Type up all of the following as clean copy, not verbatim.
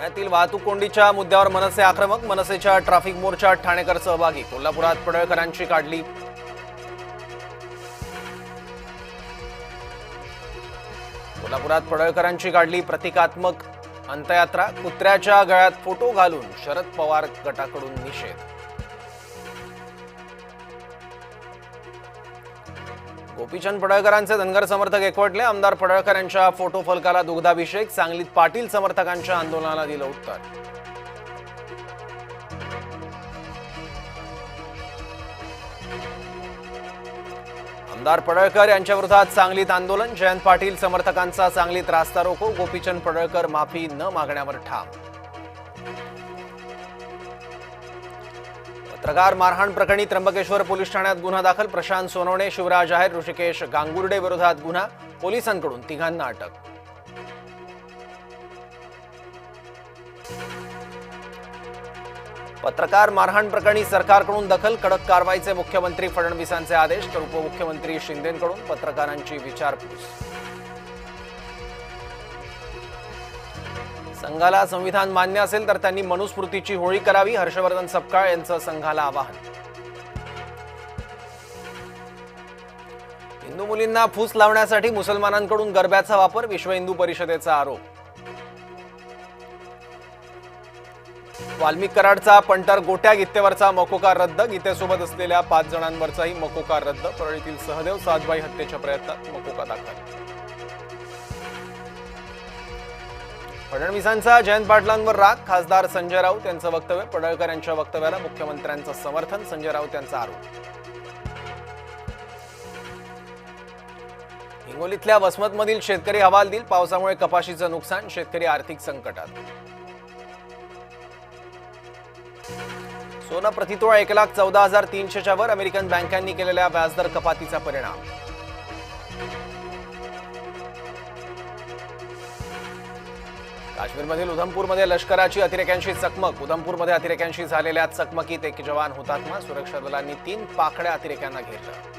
ठाण्यातील वाहतूक कोंडीच्या मुद्द्यावर मनसे आक्रमक. मनसेच्या ट्रॅफिक मोर्चात ठाणेकर सहभागी. कोल्हापुरात पडळकरांची काढली प्रतिकात्मक अंत्ययात्रा. कुत्र्याच्या गळ्यात फोटो घालून शरद पवार गटाकडून निषेध. गोपीचंद पडळकरांचे धनगर समर्थक एकवटले. आमदार पडळकर यांच्या फोटो फलकाला दुग्धाभिषेक. सांगलीत पाटील समर्थकांच्या आंदोलनाला दिलं उत्तर. आमदार पडळकर यांच्या विरोधात सांगलीत आंदोलन. जयंत पाटील समर्थकांचा सांगलीत रास्ता रोको. गोपीचंद पडळकर माफी न मागण्यावर ठाम. पत्रकार मारहाण प्रकरणी त्र्यंबकेश्वर पोलीस ठाण्यात गुन्हा दाखल. प्रशांत सोनवणे, शिवराज आहेर, ऋषिकेश गांगुर्डे विरोधात गुन्हा. पोलिसांकडून तिघांना अटक. पत्रकार मारहाण प्रकरणी सरकारकडून दखल. कडक कारवाईचे मुख्यमंत्री फडणवीसांचे आदेश. तर उपमुख्यमंत्री शिंदेंकडून पत्रकारांची विचारपूस. संघाला संविधान मान्य असेल तर त्यांनी मनुस्मृतीची होळी करावी. हर्षवर्धन सपकाळ यांचं संघाला आवाहन. हिंदू मुलींना फूस लावण्यासाठी मुसलमानांकडून गरब्याचा वापर. विश्व हिंदू परिषदेचा आरोप. वाल्मिक कराडचा पंटर गोट्या गीतेवरचा मकोका रद्द. गीतेसोबत असलेल्या 5 जणांवरचाही मकोका रद्द. परळीतील सहदेव सातबाई हत्येच्या प्रयत्नात मकोका दाखल. फडणवीसांचा जयंत पाटलांवर राग. खासदार संजय राऊत यांचं वक्तव्य. पडळकर यांच्या वक्तव्याला मुख्यमंत्र्यांचं समर्थन. संजय राऊत यांचा आरोप. हिंगोलीतल्या वसमतमधील शेतकरी हवालदिल. पावसामुळे कपाशीचं नुकसान. शेतकरी आर्थिक संकटात. सोनं प्रतितोळा 1,14,300च्या वर. अमेरिकन बँकांनी केलेल्या व्याजदर कपातीचा परिणाम. काश्मीरमधील उधमपूरमध्ये लष्कराची अतिरेक्यांशी चकमक. उधमपूरमध्ये अतिरेक्यांशी झालेल्या चकमकीत एक जवान हुतात्मा. सुरक्षा दलांनी 3 पाखड्या अतिरेक्यांना घेरलं.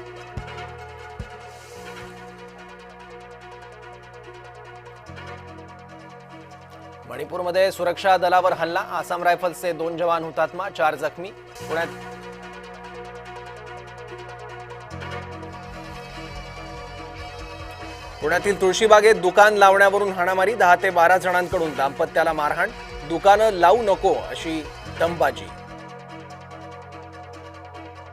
मणिपूरमध्ये सुरक्षा दलावर हल्ला. आसाम रायफल्सचे 2 जवान हुतात्मा. 4 जखमी. पुण्यातील तुळशीबागेत दुकान लावण्यावरून हाणामारी. 10 ते 12 जणांकडून दाम्पत्याला मारहाण. दुकानं लावू नको अशी दमबाजी.